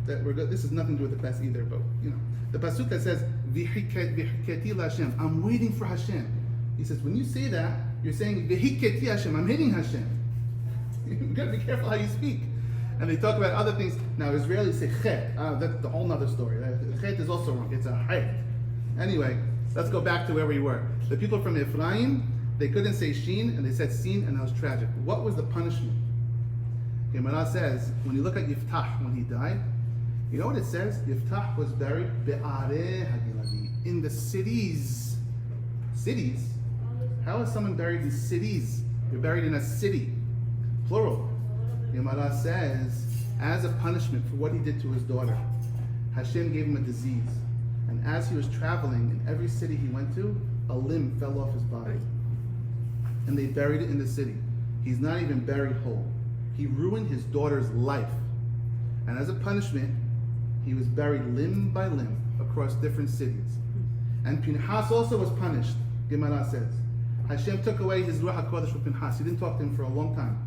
that we're good. This has nothing to do with the class either, but you know. The pasuk that says, V'hiketi Hashem, I'm waiting for Hashem. He says, when you say that, you're saying, V'hiketi Hashem, I'm hitting Hashem. You've got to be careful how you speak. And they talk about other things. Now, Israelis say chet. That's the whole nother story. Chet is also wrong. It's a het. Anyway, let's go back to where we were. The people from Ephraim, they couldn't say shin, and they said sin, and that was tragic. What was the punishment? Gemara says, when you look at Yiftach, when he died, you know what it says? Yiftach was buried be'areh hagiladi, in the cities. Cities? How is someone buried in cities? You're buried in a city. Plural. Gemara says, as a punishment for what he did to his daughter, Hashem gave him a disease. And as he was traveling in every city he went to, a limb fell off his body. And they buried it in the city. He's not even buried whole. He ruined his daughter's life. And as a punishment, he was buried limb by limb across different cities. And Pinhas also was punished, Gemara says. Hashem took away his Ruach HaKodesh from Pinhas. He didn't talk to him for a long time.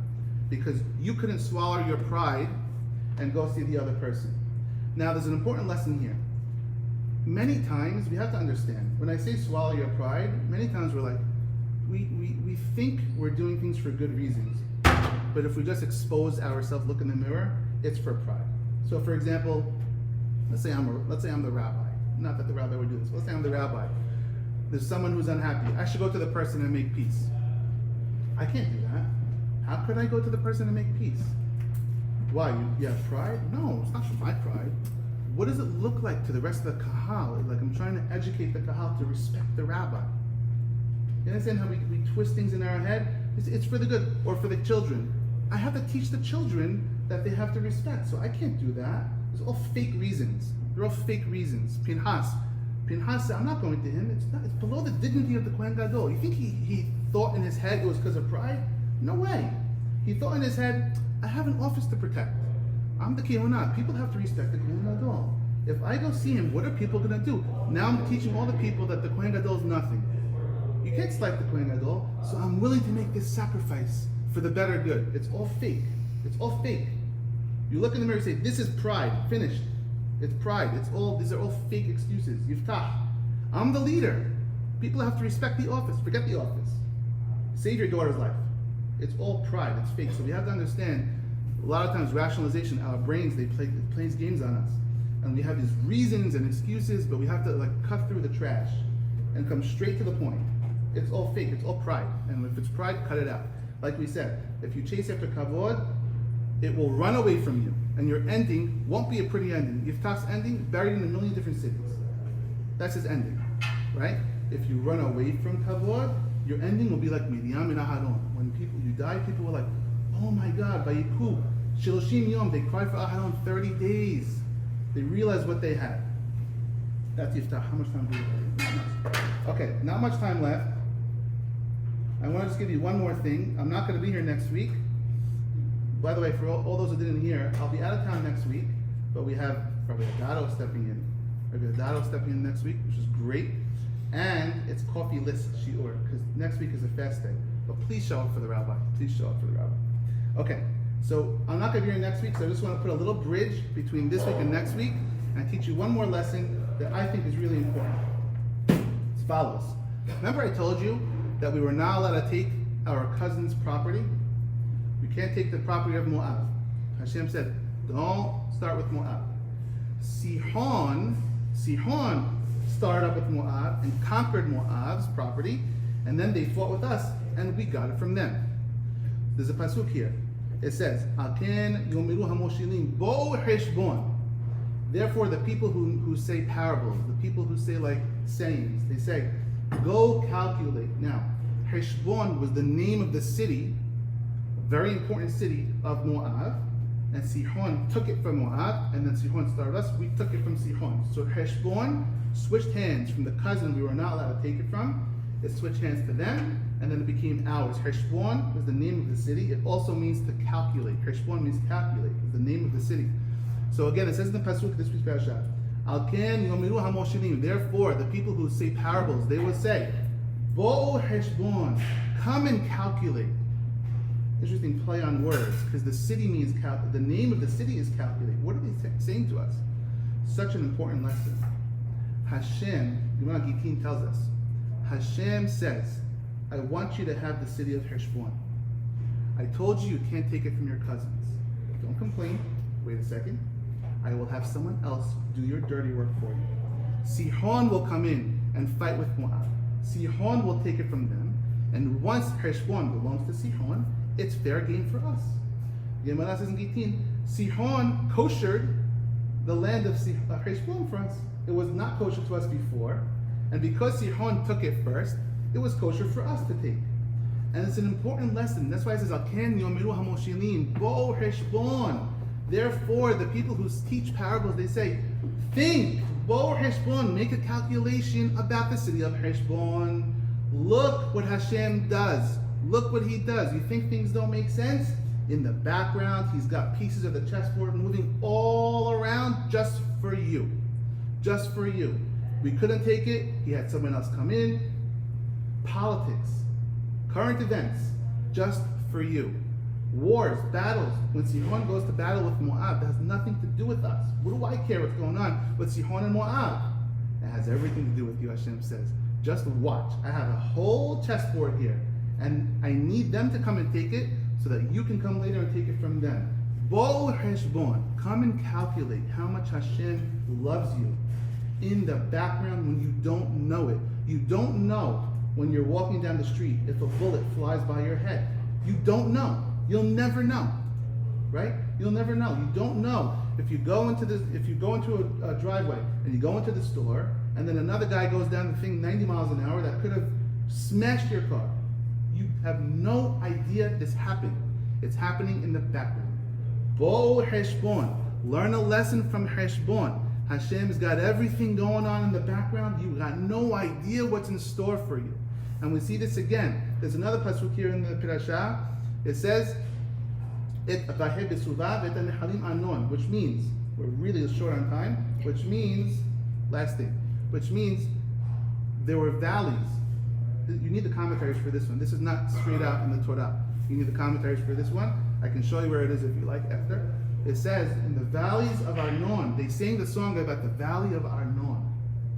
Because you couldn't swallow your pride and go see the other person. Now there's an important lesson here. Many times, we have to understand, when I say swallow your pride, many times we're like, we think we're doing things for good reasons. But if we just expose ourselves, look in the mirror, it's for pride. So for example, let's say I'm the rabbi. Not that the rabbi would do this, but let's say I'm the rabbi. There's someone who's unhappy. I should go to the person and make peace. I can't do that. How could I go to the person and make peace? Why? You have pride? No, it's not for my pride. What does it look like to the rest of the kahal? Like I'm trying to educate the kahal to respect the rabbi. You understand how we twist things in our head? It's for the good, or for the children. I have to teach the children that they have to respect, so I can't do that. It's all fake reasons. They're all fake reasons. Pinhas said, I'm not going to him. It's below the dignity of the Kohen Gadol. You think he thought in his head it was because of pride? No way. He thought in his head, I have an office to protect. I'm the Kehunah. People have to respect the Kohen Gadol. If I go see him, what are people going to do? Now I'm teaching all the people that the Kohen Gadol is nothing. You can't slight the Kohen Gadol, so I'm willing to make this sacrifice for the better good. It's all fake. It's all fake. You look in the mirror and say, this is pride. Finished. It's pride. These are all fake excuses. Yiftach. I'm the leader. People have to respect the office. Forget the office. Save your daughter's life. It's all pride. It's fake. So we have to understand, a lot of times rationalization, our brains, they play games on us. And we have these reasons and excuses, but we have to cut through the trash and come straight to the point. It's all fake. It's all pride. And if it's pride, cut it out. Like we said, if you chase after kavod, it will run away from you. And your ending won't be a pretty ending. Yiftach's ending, buried in a million different cities. That's his ending, right? If you run away from kavod, your ending will be like Miriam and Aharon. When you die, people were like, oh my God, Vayiku, Shiloshim Yom, they cried for Aharon 30 days. They realized what they had. That's Yiftach. How much time do we have? Okay, not much time left. I want to just give you one more thing. I'm not going to be here next week. By the way, for all those who didn't hear, I'll be out of town next week, but we have Rabbi Adado stepping in. Rabbi Adado stepping in next week, which is great. And it's coffee list shiur, because next week is a fast day. But please show up for the rabbi. Please show up for the rabbi. Okay, so I'm not going to be here next week, so I just want to put a little bridge between this week and next week, and teach you one more lesson that I think is really important. It's as follows. Remember I told you that we were not allowed to take our cousin's property? We can't take the property of Moab. Hashem said, don't start with Moab. Sihon started up with Moab and conquered Moab's property, and then they fought with us, and we got it from them. There's a pasuk here. It says, Aken yomiru hamoshilim bo heshbon. Therefore, the people who say parables, the people who say sayings, they say, go calculate. Now, Heshbon was the name of the city, a very important city of Moab, and Sihon took it from Moab, and then Sihon started us. We took it from Sihon. So Heshbon switched hands from the cousin we were not allowed to take it from. It switched hands to them, and then it became ours. Heshbon was the name of the city. It also means to calculate. Heshbon means calculate. It's the name of the city. So again, it says in the pasuk this week's Parashat, Al ken yomiru hamoshilim. Therefore, the people who say parables, they will say, Bo Heshbon, come and calculate. Interesting play on words, because the city means the name of the city is calculate. What are they saying to us? Such an important lesson. Hashem, Gemara Gitin tells us, Hashem says, I want you to have the city of Heshbon. I told you can't take it from your cousins. Don't complain. Wait a second. I will have someone else do your dirty work for you. Sihon will come in and fight with Moab. Sihon will take it from them, and once Heshbon belongs to Sihon, it's fair game for us. Gemara says in Gitin, Sihon koshered the land of Heshbon for us. It was not kosher to us before, and because Sihon took it first, it was kosher for us to take. And it's an important lesson. That's why it says, Aken yomiru hamoshilim bo Heshbon. Therefore, the people who teach parables, they say, think, Bo Heshbon, make a calculation about the city of Heshbon. Look what Hashem does. Look what he does. You think things don't make sense? In the background, he's got pieces of the chessboard moving all around just for you. Just for you. We couldn't take it. He had someone else come in. Politics, current events, just for you. Wars, battles. When Sihon goes to battle with Moab, that has nothing to do with us. What do I care what's going on with Sihon and Moab? It has everything to do with you, Hashem says. Just watch. I have a whole chessboard here, and I need them to come and take it so that you can come later and take it from them. Bo Heshbon, come and calculate how much Hashem loves you in the background when you don't know it. You don't know when you're walking down the street if a bullet flies by your head. You don't know. You'll never know, right? You'll never know. You don't know if you go into a driveway and you go into the store, and then another guy goes down the thing 90 miles an hour that could have smashed your car. You have no idea this happened. It's happening in the background. Bo Heshbon, learn a lesson from Heshbon. Hashem's got everything going on in the background. You got no idea what's in store for you. And we see this again. There's another pasuk here in the Parashat. It says, which means, we're really short on time, which means there were valleys. You need the commentaries for this one. This is not straight out in the Torah. You need the commentaries for this one. I can show you where it is if you like after. It says, in the valleys of Arnon, they sang the song about the valley of Arnon.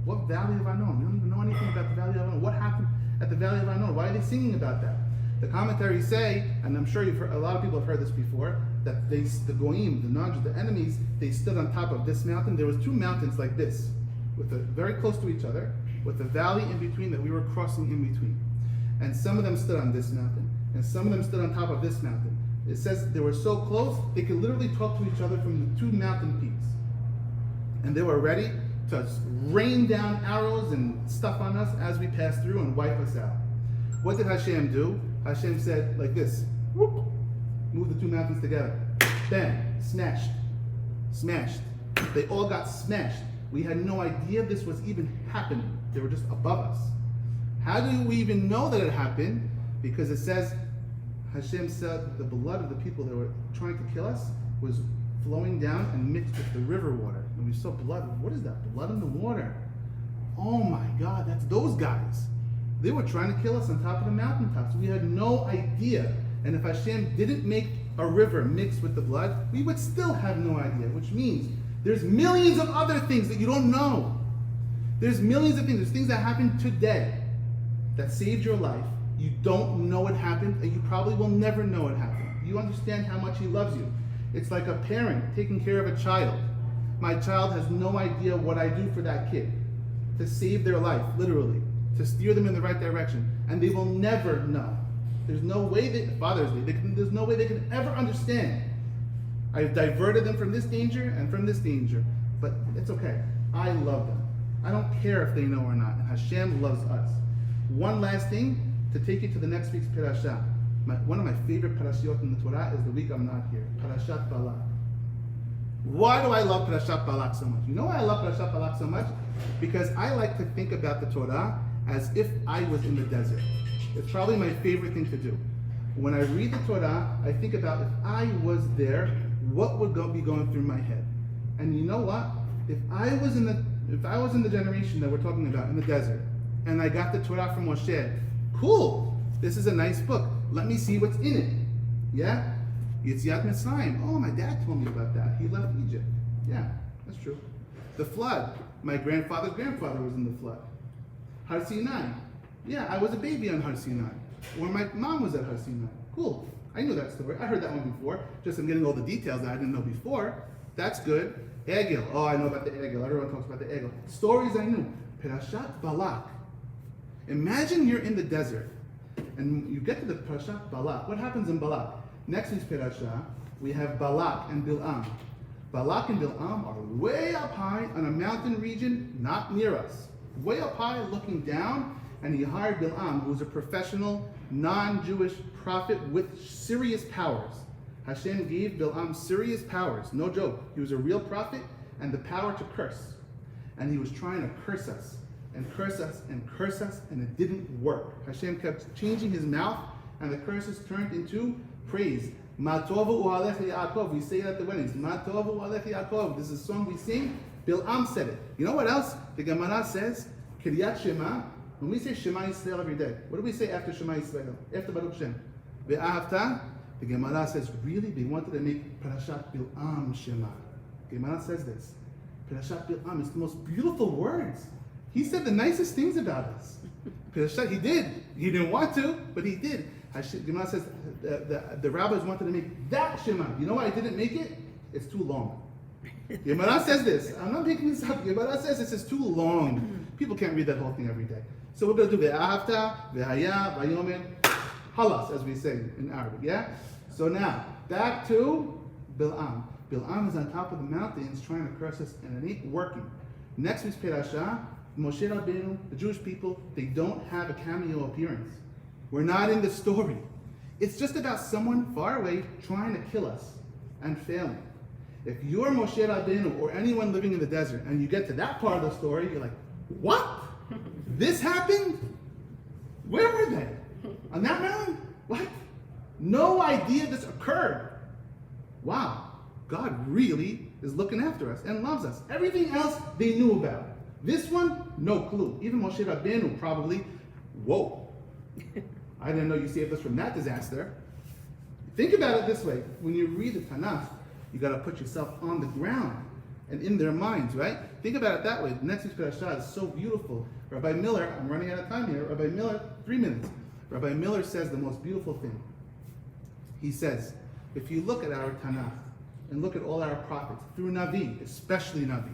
What valley of Arnon? We don't even know anything about the valley of Arnon. What happened at the valley of Arnon? Why are they singing about that? The commentaries say, and I'm sure a lot of people have heard this before, that the goyim, the non-Jews, the enemies, they stood on top of this mountain. There was two mountains like this, very close to each other, with a valley in between that we were crossing in between. And some of them stood on this mountain, and some of them stood on top of this mountain. It says they were so close, they could literally talk to each other from the two mountain peaks. And they were ready to rain down arrows and stuff on us as we passed through and wipe us out. What did Hashem do? Hashem said like this, whoop, move the two mountains together. Bam, smashed. They all got smashed. We had no idea this was even happening. They were just above us. How do we even know that it happened? Because it says, Hashem said the blood of the people that were trying to kill us was flowing down and mixed with the river water. And we saw blood. What is that? Blood in the water. Oh my God, that's those guys. They were trying to kill us on top of the mountaintops. We had no idea. And if Hashem didn't make a river mixed with the blood, we would still have no idea, which means there's millions of other things that you don't know. There's millions of things. There's things that happened today that saved your life. You don't know it happened, and you probably will never know it happened. You understand how much He loves you. It's like a parent taking care of a child. My child has no idea what I do for that kid to save their life, literally, to steer them in the right direction, and they will never know. There's no way Father's Day, there's no way they can ever understand. I've diverted them from this danger and from this danger, but it's okay. I love them. I don't care if they know or not, and Hashem loves us. One last thing to take you to the next week's Parashat. One of my favorite Parashiot in the Torah is the week I'm not here, Parashat Balak. Why do I love Parashat Balak so much? You know why I love Parashat Balak so much? Because I like to think about the Torah as if I was in the desert. It's probably my favorite thing to do. When I read the Torah, I think about if I was there, what would be going through my head? And you know what? If I was in the generation that we're talking about in the desert, and I got the Torah from Moshe, cool. This is a nice book. Let me see what's in it. Yeah? Yetziat Mitzrayim. Oh, my dad told me about that. He left Egypt. Yeah, that's true. The flood. My grandfather's grandfather was in the flood. Har Sinai. Yeah, I was a baby on Har Sinai. Or my mom was at Har Sinai. Cool. I knew that story. I heard that one before. Just I'm getting all the details that I didn't know before. That's good. Egel. Oh, I know about the Egel. Everyone talks about the Egel. Stories I knew. Parashat Balak. Imagine you're in the desert and you get to the Parashat Balak. What happens in Balak? Next week's Parashat, we have Balak and Bil'am. Balak and Bil'am are way up high on a mountain region not near us. Way up high looking down, and he hired Bil'am, who was a professional, non-Jewish prophet with serious powers. Hashem gave Bil'am serious powers, no joke. He was a real prophet and the power to curse. And he was trying to curse us. And curse us and curse us, and it didn't work. Hashem kept changing his mouth, and the curses turned into praise. Ma tovu u'alech Yaakov. We say it at the weddings. Ma tovu u'alech Yaakov. This is a song we sing. Bil'am said it. You know what else? The Gemara says, Kiryat Shema. When we say Shema Yisrael every day, what do we say after Shema Yisrael? After Baruch Shem. Ve'ahavta. The Gemara says, really? They wanted to make Parashat Bil'am Shema. The Gemara says this. Parashat Bil'am is the most beautiful words. He said the nicest things about us. He did. He didn't want to, but he did. Gemara says the rabbis wanted to make that Shema. You know why I didn't make it? It's too long. Gemara says this. I'm not making this up. Gemara says this is too long. People can't read that whole thing every day. So we're going to do Ve'ahavta, Ve'haya, Vayomen, Halas, as we say in Arabic. Yeah? So now, back to Bil'am. Bil'am is on top of the mountains trying to curse us, and it ain't working. Next week's Parashat, Moshe Rabbeinu, the Jewish people, they don't have a cameo appearance. We're not in the story. It's just about someone far away trying to kill us and failing. If you're Moshe Rabbeinu or anyone living in the desert and you get to that part of the story, you're like, what? This happened? Where were they? On that mountain? What? No idea this occurred. Wow. God really is looking after us and loves us. Everything else they knew about. This one, no clue. Even Moshe Rabbeinu probably, whoa. I didn't know you saved us from that disaster. Think about it this way. When you read the Tanakh, You got to put yourself on the ground and in their minds, right? Think about it that way. Next week's Parashat is so beautiful. Rabbi Miller, I'm running out of time here. Rabbi Miller, 3 minutes. Rabbi Miller says the most beautiful thing. He says, if you look at our Tanakh and look at all our prophets, through Navi, especially Navi,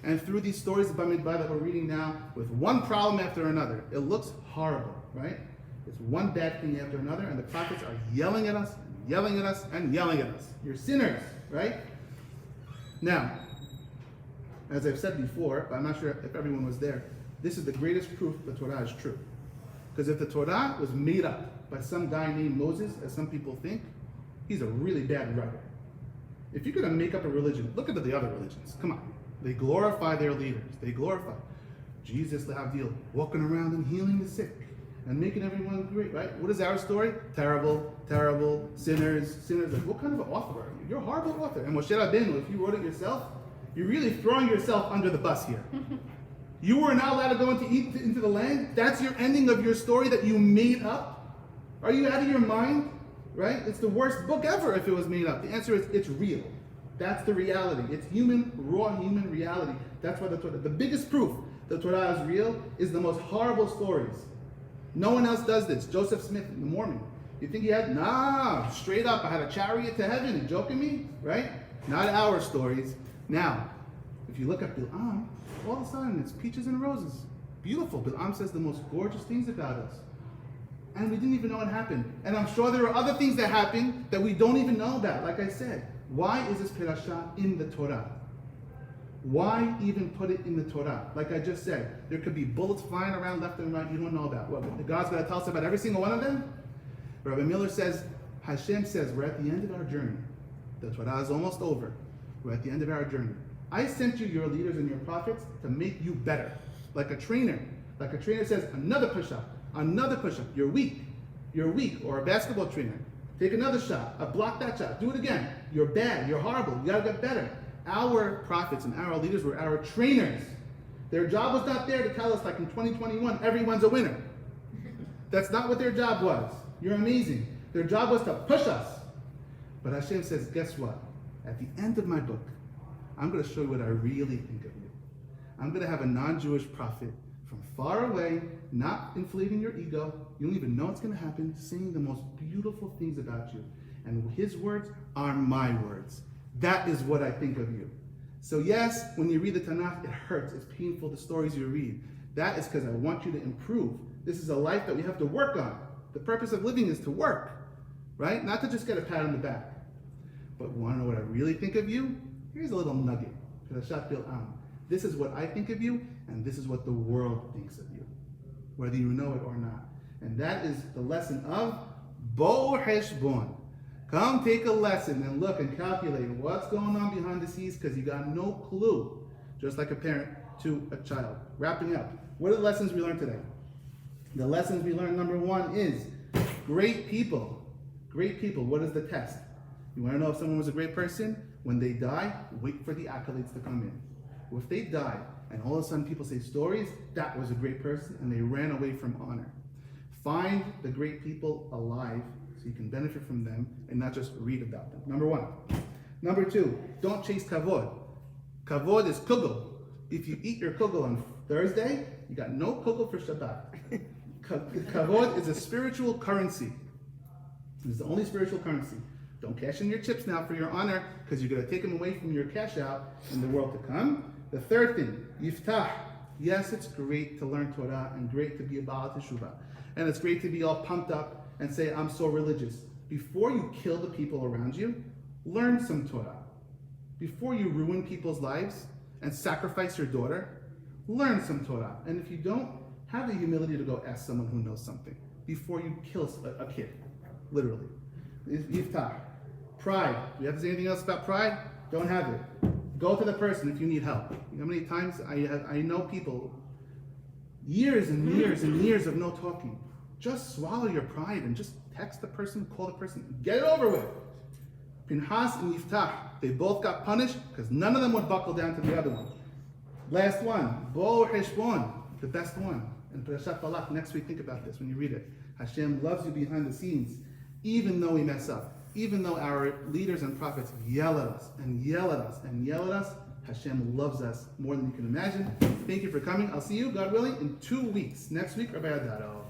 and through these stories of Bamidbar that we're reading now, with one problem after another, it looks horrible, right? It's one bad thing after another, and the prophets are yelling at us, yelling at us, and yelling at us. You're sinners, right? Now, as I've said before, but I'm not sure if everyone was there, this is the greatest proof the Torah is true. Because if the Torah was made up by some guy named Moses, as some people think, he's a really bad writer. If you're going to make up a religion, look at the other religions. Come on. They glorify their leaders. They glorify Jesus, Lehavdil, walking around and healing the sick and making everyone great, right? What is our story? Terrible, terrible, sinners. Like, what kind of an author are you? You're a horrible author. And Moshe Rabbeinu, if you wrote it yourself, you're really throwing yourself under the bus here. You were not allowed to go into the land? That's your ending of your story that you made up? Are you out of your mind? Right? It's the worst book ever if it was made up. The answer is it's real. That's the reality. It's human, raw human reality. That's why the biggest proof the Torah is real is the most horrible stories. No one else does this. Joseph Smith, the Mormon. You think he had? Nah, straight up, I had a chariot to heaven. You joking me? Right? Not our stories. Now, if you look at Bil'am, all of a sudden it's peaches and roses. Beautiful. Bil'am says the most gorgeous things about us. And we didn't even know it happened. And I'm sure there are other things that happened that we don't even know about. Like I said, why is this Parashat in the Torah? Why even put it in the Torah? Like I just said, there could be bullets flying around left and right you don't know about. What, God's going to tell us about every single one of them? Rabbi Miller says, Hashem says, we're at the end of our journey. The Torah is almost over. We're at the end of our journey. I sent you your leaders and your prophets to make you better. Like a trainer. Like a trainer says, another push-up. Another push-up. You're weak. You're weak. Or a basketball trainer. Take another shot. Block that shot. Do it again. You're bad. You're horrible. You got to get better. Our prophets and our leaders were our trainers. Their job was not there to tell us, like in 2021, everyone's a winner. That's not what their job was. You're amazing. Their job was to push us. But Hashem says, guess what? At the end of my book, I'm going to show you what I really think of you. I'm going to have a non-Jewish prophet from far away, not inflating your ego. You don't even know what's going to happen, saying the most beautiful things about you. And his words are my words. That is what I think of you. So yes, when you read the Tanakh, it hurts. It's painful, the stories you read. That is because I want you to improve. This is a life that we have to work on. The purpose of living is to work, right? Not to just get a pat on the back. But want to know what I really think of you? Here's a little nugget. Parashat Bil'am. This is what I think of you, and this is what the world thinks of you, whether you know it or not. And that is the lesson of Bo Heshbon. Come take a lesson and look and calculate what's going on behind the scenes because you got no clue, just like a parent to a child. Wrapping up, what are the lessons we learned today? The lessons we learned, number one, is great people. Great people. What is the test? You want to know if someone was a great person? When they die, wait for the accolades to come in. Well, if they die and all of a sudden people say stories, that was a great person and they ran away from honor. Find the great people alive so you can benefit from them and not just read about them. Number one. Number two, don't chase kavod. Kavod is kugel. If you eat your kugel on Thursday, you got no kugel for Shabbat. Kavod is a spiritual currency. It's the only spiritual currency. Don't cash in your chips now for your honor because you're going to take them away from your cash out in the world to come. The third thing, yiftah. Yes, it's great to learn Torah and great to be a Baal Teshuvah. And it's great to be all pumped up and say, I'm so religious. Before you kill the people around you, learn some Torah. Before you ruin people's lives and sacrifice your daughter, learn some Torah. And if you don't, have the humility to go ask someone who knows something before you kill a kid, literally. Yiftah. Pride. Do you have to say anything else about pride? Don't have it. Go to the person if you need help. You know how many times I know people, years and years and years of no talking. Just swallow your pride and just text the person, call the person, get it over with. Pinhas and Yiftah, they both got punished because none of them would buckle down to the other one. Last one, Bo Heshbon, the best one. And Parashat Balak, next week, think about this when you read it. Hashem loves you behind the scenes, even though we mess up. even though our leaders and prophets yell at us and yell at us and yell at us, Hashem loves us more than you can imagine. Thank you for coming. I'll see you, God willing, in 2 weeks. Next week, Rabbi Adado.